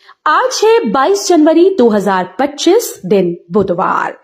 आज है 22 जनवरी 2025 दिन बुधवार।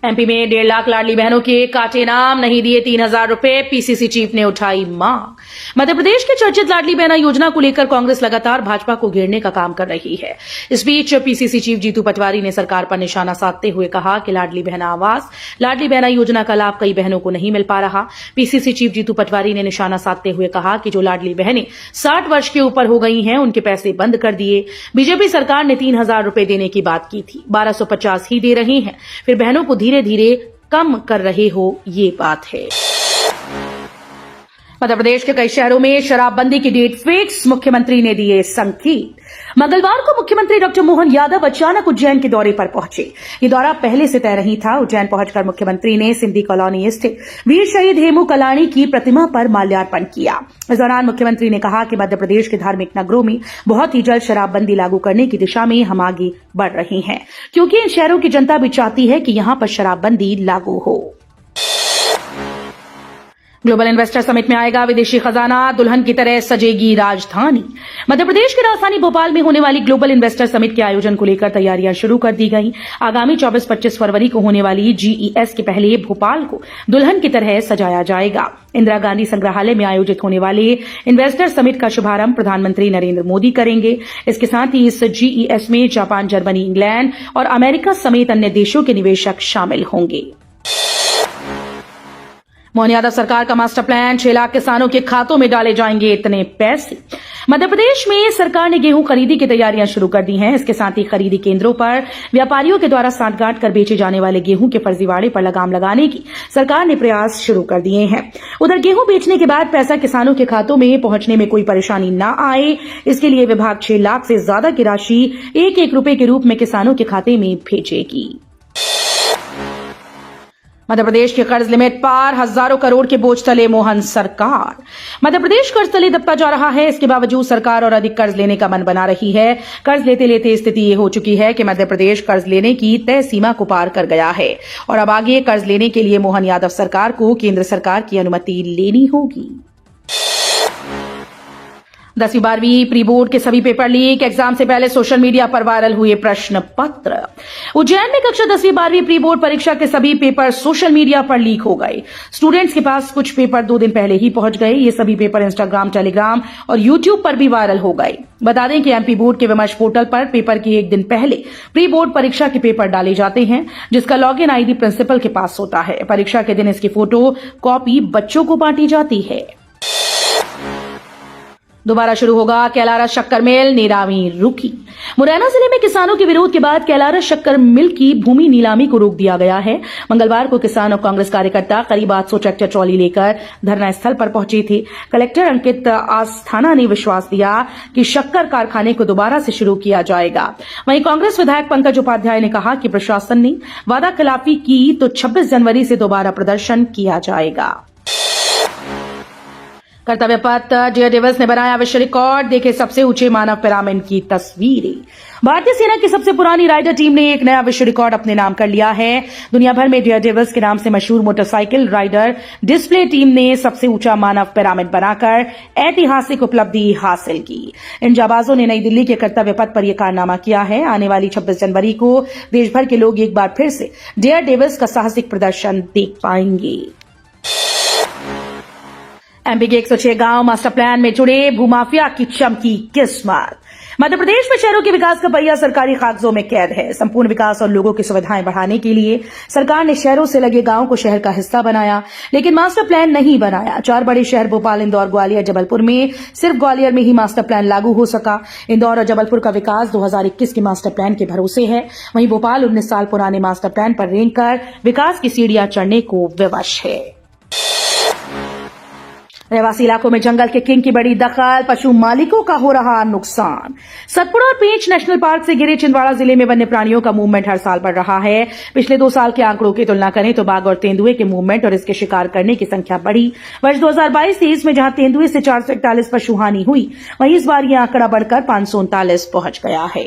एमपी में 1.5 लाख लाडली बहनों के काटे नाम, नहीं दिए 3,000 रुपए, पीसीसी चीफ ने उठाई मांग। मध्य प्रदेश की चर्चित लाडली बहना योजना को लेकर कांग्रेस लगातार भाजपा को घेरने का काम कर रही है। इस बीच पीसीसी चीफ जीतू पटवारी ने सरकार पर निशाना साधते हुए कहा कि लाडली बहना आवास, लाडली बहना योजना का लाभ कई बहनों को नहीं मिल पा रहा। पीसीसी चीफ जीतू पटवारी ने निशाना साधते हुए कहा कि जो लाडली बहनें 60 वर्ष के ऊपर हो गई हैं, उनके पैसे बंद कर दिए। बीजेपी सरकार ने 3,000 रुपए देने की बात की थी, 1,250 ही दे रही हैं, फिर बहनों को धीरे धीरे कम कर रहे हो, ये बात है। मध्य प्रदेश के कई शहरों में शराबबंदी की डेट फिक्स, मुख्यमंत्री ने दिए संकेत। मंगलवार को मुख्यमंत्री डॉक्टर मोहन यादव अचानक उज्जैन के दौरे पर पहुंचे। ये दौरा पहले से तय नहीं था। उज्जैन पहुंचकर मुख्यमंत्री ने सिंधी कॉलोनी स्थित वीर शहीद हेमू कलानी की प्रतिमा पर माल्यार्पण किया। इस दौरान मुख्यमंत्री ने कहा कि मध्य प्रदेश के धार्मिक नगरों में बहुत ही जल्द शराबबंदी लागू करने की दिशा में हम आगे बढ़ रहे हैं, क्योंकि इन शहरों की जनता भी चाहती है कि यहां पर शराबबंदी लागू हो। ग्लोबल इन्वेस्टर समिट में आएगा विदेशी खजाना, दुल्हन की तरह सजेगी राजधानी। मध्य प्रदेश की राजधानी भोपाल में होने वाली ग्लोबल इन्वेस्टर समिट के आयोजन को लेकर तैयारियां शुरू कर दी गई। आगामी 24-25 फरवरी को होने वाली जीईएस के पहले भोपाल को दुल्हन की तरह सजाया जाएगा। इंदिरा गांधी संग्रहालय में आयोजित होने वाले इन्वेस्टर समिट का शुभारंभ प्रधानमंत्री नरेंद्र मोदी करेंगे। इसके साथ ही इस जीईएस में जापान, जर्मनी, इंग्लैंड और अमेरिका समेत अन्य देशों के निवेशक शामिल होंगे। मोहन यादव सरकार का मास्टर प्लान, 6 लाख किसानों के खातों में डाले जाएंगे इतने पैसे। मध्य प्रदेश में सरकार ने गेहूं खरीदी की तैयारियां शुरू कर दी हैं। इसके साथ ही खरीदी केंद्रों पर व्यापारियों के द्वारा सांठगांठ कर बेचे जाने वाले गेहूं के फर्जीवाड़े पर लगाम लगाने की सरकार ने प्रयास शुरू कर दिए हैं। उधर गेहूं बेचने के बाद पैसा किसानों के खातों में पहुंचने में कोई परेशानी न आए, इसके लिए विभाग 6 लाख से ज्यादा की राशि 1-1 रुपए के रूप में किसानों के खाते में भेजेगी। मध्य प्रदेश के कर्ज लिमिट पार, हजारों करोड़ के बोझ तले मोहन सरकार। मध्य प्रदेश कर्ज तले दबता जा रहा है। इसके बावजूद सरकार और अधिक कर्ज लेने का मन बना रही है। कर्ज लेते लेते स्थिति ये हो चुकी है कि मध्य प्रदेश कर्ज लेने की तय सीमा को पार कर गया है और अब आगे कर्ज लेने के लिए मोहन यादव सरकार को केंद्र सरकार की अनुमति लेनी होगी। 10वीं 12वीं प्री बोर्ड के सभी पेपर लीक, एग्जाम से पहले सोशल मीडिया पर वायरल हुए प्रश्न पत्र। उज्जैन में कक्षा 10वीं 12वीं प्री बोर्ड परीक्षा के सभी पेपर सोशल मीडिया पर लीक हो गए। स्टूडेंट्स के पास कुछ पेपर 2 दिन पहले ही पहुंच गए। ये सभी पेपर इंस्टाग्राम, टेलीग्राम और यूट्यूब पर भी वायरल हो गए। बता दें कि एमपी बोर्ड के विमर्श पोर्टल पर पेपर के 1 दिन पहले प्री बोर्ड परीक्षा के पेपर डाले जाते हैं, जिसका लॉगिन आईडी प्रिंसिपल के पास होता है। परीक्षा के दिन इसकी फोटो कॉपी बच्चों को बांटी जाती है। दोबारा शुरू होगा कैलारस शक्कर मिल, नीलामी रुकी। मुरैना जिले में किसानों के विरोध के बाद कैलारस शक्कर मिल की भूमि नीलामी को रोक दिया गया है। मंगलवार को किसान और कांग्रेस कार्यकर्ता करीब 800 ट्रैक्टर ट्रॉली लेकर धरना स्थल पर पहुंचे थे। कलेक्टर अंकित आस्थाना ने विश्वास दिया कि शक्कर कारखाने को दोबारा से शुरू किया जाएगा। वहीं कांग्रेस विधायक पंकज उपाध्याय ने कहा कि प्रशासन ने वादा खिलाफी की तो 26 जनवरी से दोबारा प्रदर्शन किया जाएगा। कर्तव्य पथ डेयर डेविल्स ने बनाया विश्व रिकॉर्ड, देखे सबसे ऊंचे मानव पिरामिड की तस्वीरें। भारतीय सेना की सबसे पुरानी राइडर टीम ने एक नया विश्व रिकॉर्ड अपने नाम कर लिया है। दुनिया भर में डेयर डेविल्स के नाम से मशहूर मोटरसाइकिल राइडर डिस्प्ले टीम ने सबसे ऊंचा मानव पिरामिड बनाकर ऐतिहासिक उपलब्धि हासिल की। इन जाबाजों ने नई दिल्ली के कर्तव्य पथ पर यह कारनामा किया है। आने वाली 26 जनवरी को देश भर के लोग एक बार फिर से डेयर डेविल्स का साहसिक प्रदर्शन देख पाएंगे। एमपी के 106 गांव मास्टर प्लान में जुड़े, भूमाफिया की चमकी किस्मत। मध्य प्रदेश में शहरों के विकास का पहिया सरकारी कागजों में कैद है। संपूर्ण विकास और लोगों की सुविधाएं बढ़ाने के लिए सरकार ने शहरों से लगे गांव को शहर का हिस्सा बनाया, लेकिन मास्टर प्लान नहीं बनाया। 4 बड़े शहर भोपाल, इंदौर, ग्वालियर, जबलपुर में सिर्फ ग्वालियर में ही मास्टर प्लान लागू हो सका। इंदौर और जबलपुर का विकास 2021 के मास्टर प्लान के भरोसे है। वहीं भोपाल 19 साल पुराने मास्टर प्लान पर रेंग कर विकास की सीढ़ियां चढ़ने को विवश है। रहवासी इलाकों में जंगल के किंग की बड़ी दखल, पशु मालिकों का हो रहा नुकसान। सतपुड़ा और पेंच नेशनल पार्क से घिरे छिंदवाड़ा जिले में वन्य प्राणियों का मूवमेंट हर साल बढ़ रहा है। पिछले 2 साल के आंकड़ों की तुलना करें तो बाघ और तेंदुए के मूवमेंट और इसके शिकार करने की संख्या बढ़ी। वर्ष 2022-23 में जहां तेंदुए से 441 पशु हानि हुई, वहीं इस बार यह आंकड़ा बढ़कर 539 पहुंच गया है।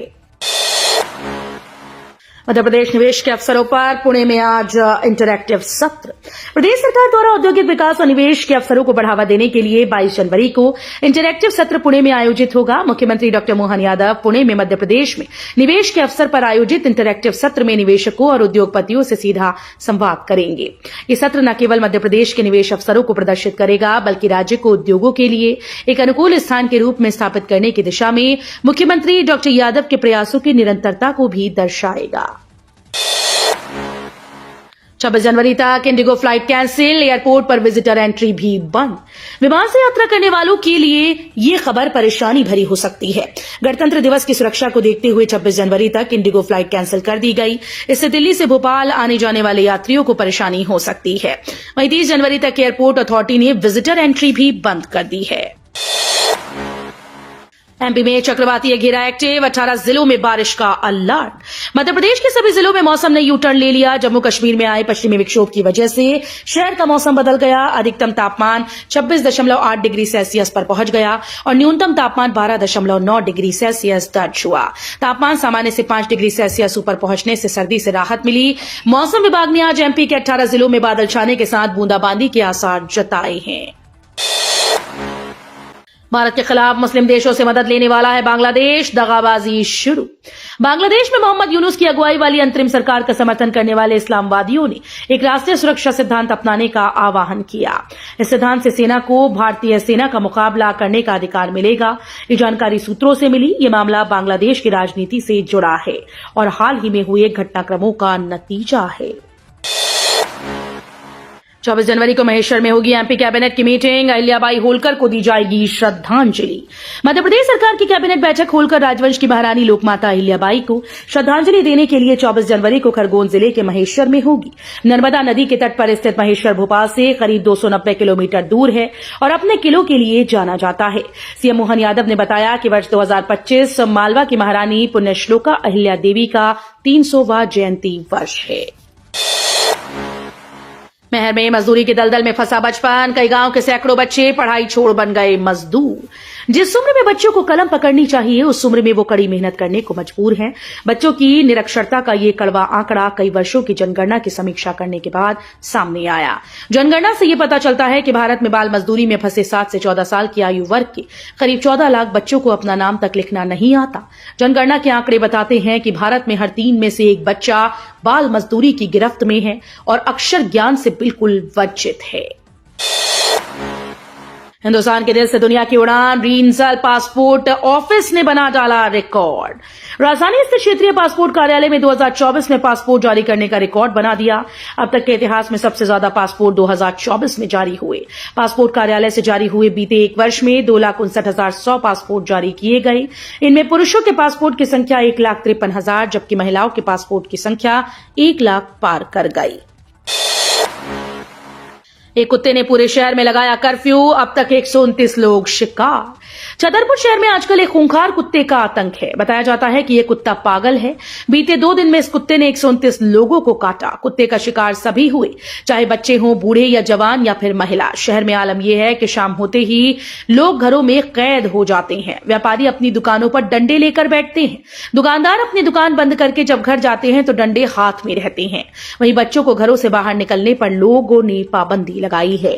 मध्य प्रदेश निवेश के अवसरों पर पुणे में आज इंटरैक्टिव सत्र। प्रदेश सरकार द्वारा औद्योगिक विकास और निवेश के अवसरों को बढ़ावा देने के लिए 22 जनवरी को इंटरैक्टिव सत्र पुणे में आयोजित होगा। मुख्यमंत्री डॉक्टर मोहन यादव पुणे में मध्य प्रदेश में निवेश के अवसर पर आयोजित इंटरैक्टिव सत्र में निवेशकों और उद्योगपतियों से सीधा संवाद करेंगे। ये सत्र न केवल मध्य प्रदेश के निवेश अवसरों को प्रदर्शित करेगा, बल्कि राज्य को उद्योगों के लिए एक अनुकूल स्थान के रूप में स्थापित करने की दिशा में मुख्यमंत्री डॉक्टर यादव के प्रयासों की निरंतरता को भी दर्शाएगा। 26 जनवरी तक इंडिगो फ्लाइट कैंसिल, एयरपोर्ट पर विजिटर एंट्री भी बंद। विमान से यात्रा करने वालों के लिए ये खबर परेशानी भरी हो सकती है। गणतंत्र दिवस की सुरक्षा को देखते हुए 26 जनवरी तक इंडिगो फ्लाइट कैंसिल कर दी गई। इससे दिल्ली से भोपाल आने जाने वाले यात्रियों को परेशानी हो सकती है। वहीं 30 जनवरी तक एयरपोर्ट अथॉरिटी ने विजिटर एंट्री भी बंद कर दी है। एमपी में चक्रवातीय घेरा एक्टिव, 18 जिलों में बारिश का अलर्ट। मध्य प्रदेश के सभी जिलों में मौसम ने यू टर्न ले लिया। जम्मू कश्मीर में आए पश्चिमी विक्षोभ की वजह से शहर का मौसम बदल गया। अधिकतम तापमान 26.8 डिग्री सेल्सियस पर पहुंच गया और न्यूनतम तापमान 12.9 डिग्री सेल्सियस दर्ज हुआ। तापमान सामान्य से 5 डिग्री सेल्सियस ऊपर पहुंचने से सर्दी से राहत मिली। मौसम विभाग ने आज एमपी के 18 जिलों में बादल छाने के साथ बूंदाबांदी के आसार जताए हैं। भारत के खिलाफ मुस्लिम देशों से मदद लेने वाला है बांग्लादेश, दगाबाजी शुरू। बांग्लादेश में मोहम्मद यूनुस की अगुवाई वाली अंतरिम सरकार का समर्थन करने वाले इस्लामवादियों ने एक राष्ट्रीय सुरक्षा सिद्धांत अपनाने का आह्वान किया। इस सिद्धांत से सेना को भारतीय सेना का मुकाबला करने का अधिकार मिलेगा। ये जानकारी सूत्रों से मिली। ये मामला बांग्लादेश की राजनीति से जुड़ा है और हाल ही में हुए घटनाक्रमों का नतीजा है। 24 जनवरी को महेश्वर में होगी एमपी कैबिनेट की मीटिंग। अहिल्याबाई होलकर को दी जाएगी श्रद्धांजलि। मध्य प्रदेश सरकार की कैबिनेट बैठक होलकर राजवंश की महारानी लोकमाता अहिल्याबाई को श्रद्धांजलि देने के लिए 24 जनवरी को खरगोन जिले के महेश्वर में होगी। नर्मदा नदी के तट पर स्थित महेश्वर भोपाल से करीब 290 किलोमीटर दूर है और अपने किलों के लिए जाना जाता है। सीएम मोहन यादव ने बताया कि वर्ष 2025 मालवा की महारानी पुण्यश्लोका अहिल्या देवी का 300वां जयंती वर्ष है। महर में मजदूरी के दलदल में फंसा बचपन। कई गांव के सैकड़ों बच्चे पढ़ाई छोड़ बन गए मजदूर। जिस उम्र में बच्चों को कलम पकड़नी चाहिए, उस उम्र में वो कड़ी मेहनत करने को मजबूर हैं। बच्चों की निरक्षरता का ये कड़वा आंकड़ा कई वर्षों की जनगणना की समीक्षा करने के बाद सामने आया। जनगणना से ये पता चलता है कि भारत में बाल मजदूरी में फंसे 7 से 14 साल की आयु वर्ग के करीब 14 लाख बच्चों को अपना नाम तक लिखना नहीं आता। जनगणना के आंकड़े बताते हैं कि भारत में हर 3 में से 1 बच्चा बाल मजदूरी की गिरफ्त में है और अक्षर ज्ञान से बिल्कुल वंचित है। हिंदुस्तान के दिल से दुनिया की उड़ान, रीजनल पासपोर्ट ऑफिस ने बना डाला रिकॉर्ड। राजधानी स्थित क्षेत्रीय पासपोर्ट कार्यालय में 2024 में पासपोर्ट जारी करने का रिकॉर्ड बना दिया। अब तक के इतिहास में सबसे ज्यादा पासपोर्ट 2024 में जारी हुए। पासपोर्ट कार्यालय से जारी हुए बीते एक वर्ष में 2,59,100 पासपोर्ट जारी किए गए। इनमें पुरुषों के पासपोर्ट की संख्या 1,53,000 जबकि महिलाओं के पासपोर्ट की संख्या 1 लाख पार कर गई। एक कुत्ते ने पूरे शहर में लगाया कर्फ्यू। अब तक 129 लोग शिकार। छतरपुर शहर में आजकल एक खूंखार कुत्ते का आतंक है। बताया जाता है कि यह कुत्ता पागल है। बीते 2 दिन में इस कुत्ते ने 129 लोगों को काटा। कुत्ते का शिकार सभी हुए, चाहे बच्चे हों, बूढ़े या जवान या फिर महिला। शहर में आलम यह है कि शाम होते ही लोग घरों में कैद हो जाते हैं। व्यापारी अपनी दुकानों पर डंडे लेकर बैठते हैं। दुकानदार अपनी दुकान बंद करके जब घर जाते हैं तो डंडे हाथ में रहते हैं। वहीं बच्चों को घरों से बाहर निकलने पर लोगों ने पाबंदी लगाई है।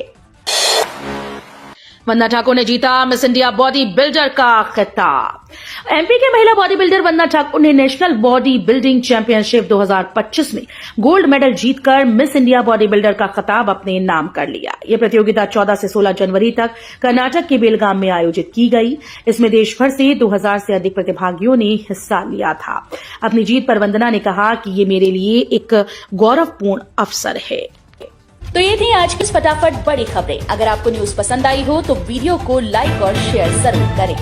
वंदना ठाकुर ने जीता मिस इंडिया बॉडी बिल्डर का खिताब। एमपी के महिला बॉडी बिल्डर वंदना ठाकुर ने नेशनल बॉडी बिल्डिंग चैंपियनशिप 2025 में गोल्ड मेडल जीतकर मिस इंडिया बॉडी बिल्डर का खिताब अपने नाम कर लिया। यह प्रतियोगिता 14 से 16 जनवरी तक कर्नाटक के बेलगाम में आयोजित की गई। इसमें देश भर से 2000 से अधिक प्रतिभागियों ने हिस्सा लिया था। अपनी जीत पर वंदना ने कहा कि ये मेरे लिए एक गौरवपूर्ण अवसर है। तो ये थी आज की फटाफट बड़ी खबरें। अगर आपको न्यूज पसंद आई हो तो वीडियो को लाइक और शेयर जरूर करें।